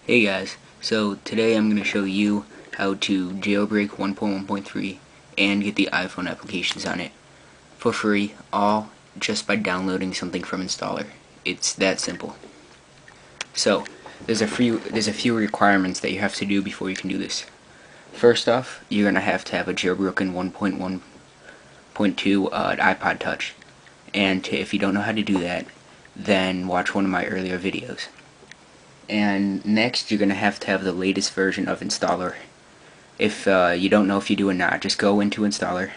Hey guys, so today I'm going to show you how to jailbreak 1.1.3 and get the iPhone applications on it for free, all just by downloading something from installer. It's that simple. So there's a few requirements that you have to do before you can do this. First off, you're going to have a jailbroken 1.1.2 iPod touch, and if you don't know how to do that, then watch one of my earlier videos. And next, you're going to have the latest version of installer. If you don't know if you do or not, just go into installer,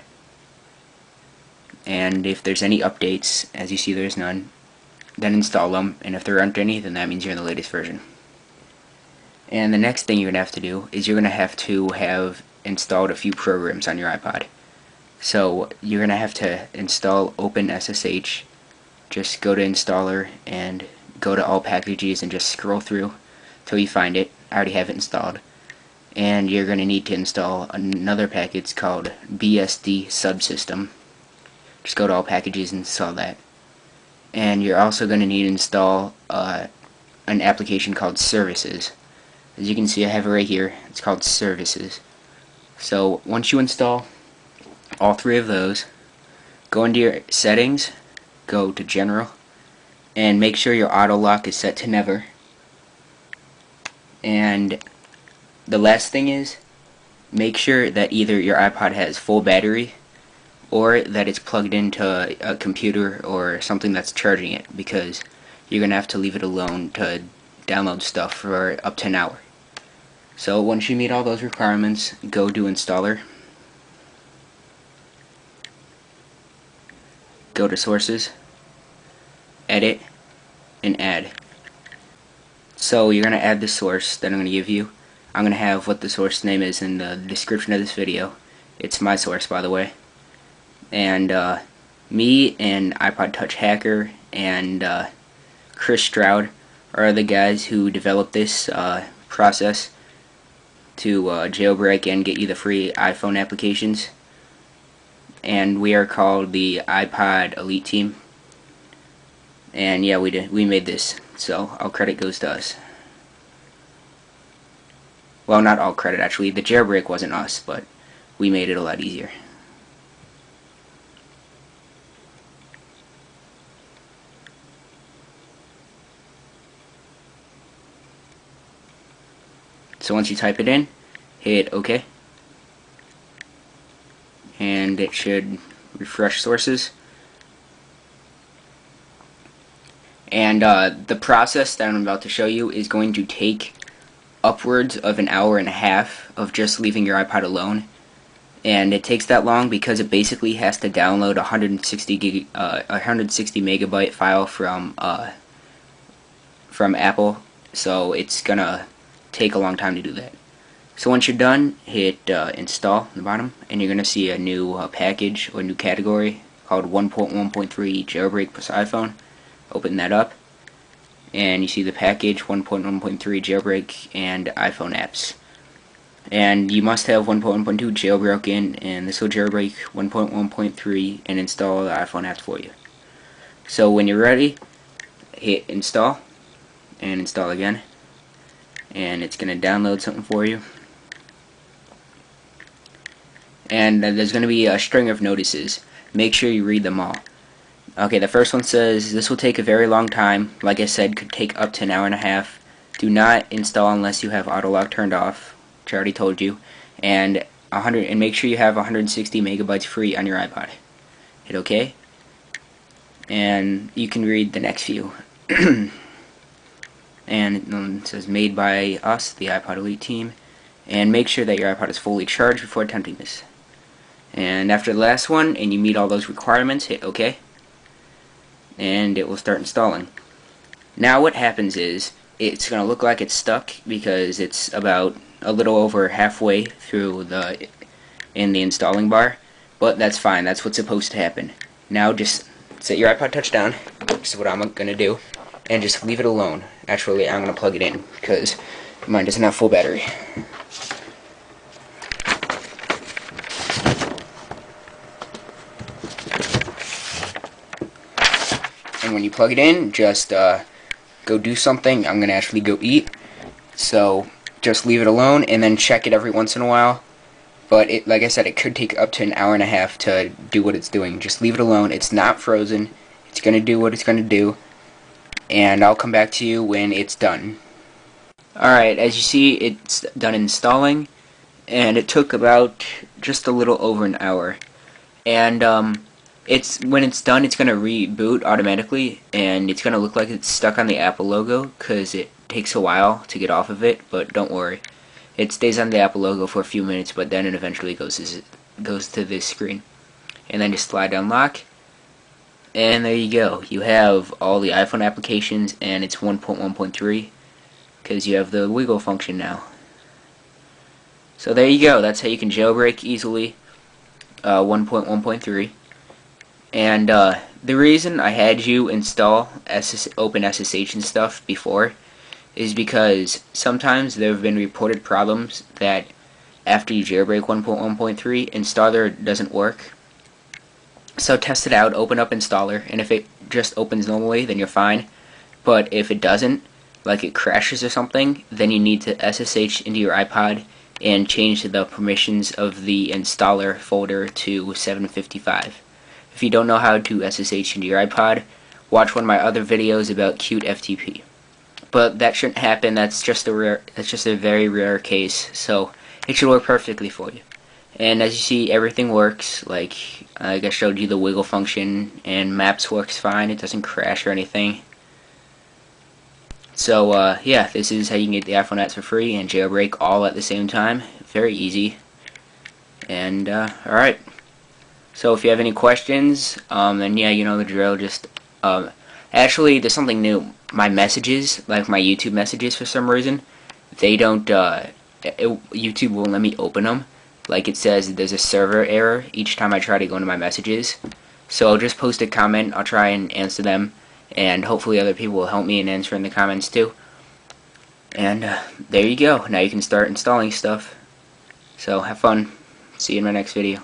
and if there's any updates, as you see there's none, then install them, and if there aren't any, then that means you're in the latest version. And the next thing you're going to have to do is you're going to have installed a few programs on your iPod. So you're going to have to install OpenSSH. Just go to installer and go to all packages and just scroll through till you find it. I already have it installed. And you're going to need to install another package called BSD subsystem. Just go to all packages and install that. And you're also going to need to install an application called services. As you can see, I have it right here. It's called services. So once you install all three of those, go into your settings, go to general, and make sure your auto lock is set to never. And the last thing is, make sure that either your iPod has full battery or that it's plugged into a computer or something that's charging it, because you're going to have to leave it alone to download stuff for up to an hour. So once you meet all those requirements, go to installer, go to sources, edit, and add. So you're going to add the source that I'm going to give you. I'm going to have what the source name is in the description of this video. It's my source, by the way. And me and ipodtouch hacker and Chris Stroud are the guys who developed this process to jailbreak and get you the free iPhone applications. And we are called the iPod Elite Team. And yeah, we made this, so all credit goes to us. Well, not all credit, actually. The jailbreak wasn't us, but we made it a lot easier. So once you type it in, hit OK, and it should refresh sources. And the process that I'm about to show you is going to take upwards of an hour and a half of just leaving your iPod alone. And it takes that long because it basically has to download 160 megabyte file from Apple. So it's gonna take a long time to do that. So once you're done, hit install on the bottom, and you're gonna see a new package or new category called 1.1.3 jailbreak plus iPhone. Open that up, and you see the package 1.1.3 jailbreak and iPhone apps. And you must have 1.1.2 jailbroken, and this will jailbreak 1.1.3 and install the iPhone apps for you. So when you're ready, hit install and install again, and it's going to download something for you. And there's going to be a string of notices. Make sure you read them all. Okay, the first one says, this will take a very long time. Like I said, could take up to an hour and a half. Do not install unless you have auto lock turned off, which I already told you. And make sure you have 160 megabytes free on your iPod. Hit OK. And you can read the next few. And it says, made by us, the iPod Elite Team. And make sure that your iPod is fully charged before attempting this. And after the last one, and you meet all those requirements, hit OK. And it will start installing. Now what happens is, it's going to look like it's stuck because it's about a little over halfway through in the installing bar, but that's fine. That's what's supposed to happen. Now just set your iPod Touch down, which is what I'm going to do, and just leave it alone. Actually, I'm going to plug it in because mine doesn't have full battery. And when you plug it in, just go do something. I'm going to actually go eat. So just leave it alone and then check it every once in a while. But like I said, it could take up to an hour and a half to do what it's doing. Just leave it alone. It's not frozen. It's going to do what it's going to do. And I'll come back to you when it's done. Alright, as you see, it's done installing. And it took about just a little over an hour. And when it's done, it's going to reboot automatically. And it's going to look like it's stuck on the Apple logo because it takes a while to get off of it. But don't worry. It stays on the Apple logo for a few minutes, but then it eventually goes to this screen. And then just slide down lock, and there you go. You have all the iPhone applications, and it's 1.1.3 because you have the wiggle function now. So there you go. That's how you can jailbreak easily 1.1.3. And the reason I had you install OpenSSH and stuff before is because sometimes there have been reported problems that after you jailbreak 1.1.3, installer doesn't work. So test it out, open up installer, and if it just opens normally, then you're fine. But if it doesn't, like it crashes or something, then you need to SSH into your iPod and change the permissions of the installer folder to 755. If you don't know how to SSH into your iPod, watch one of my other videos about cute FTP. But that shouldn't happen. That's just a very rare case. So it should work perfectly for you. And as you see, everything works. Like I showed you the wiggle function, and Maps works fine. It doesn't crash or anything. So yeah, this is how you can get the iPhone apps for free and jailbreak all at the same time. Very easy. And alright. So if you have any questions, then yeah, you know the drill. Just actually, there's something new. My messages, like my YouTube messages, for some reason, they don't. YouTube won't let me open them. Like it says, there's a server error each time I try to go into my messages. So I'll just post a comment. I'll try and answer them, and hopefully other people will help me in answering the comments too. And there you go. Now you can start installing stuff. So have fun. See you in my next video.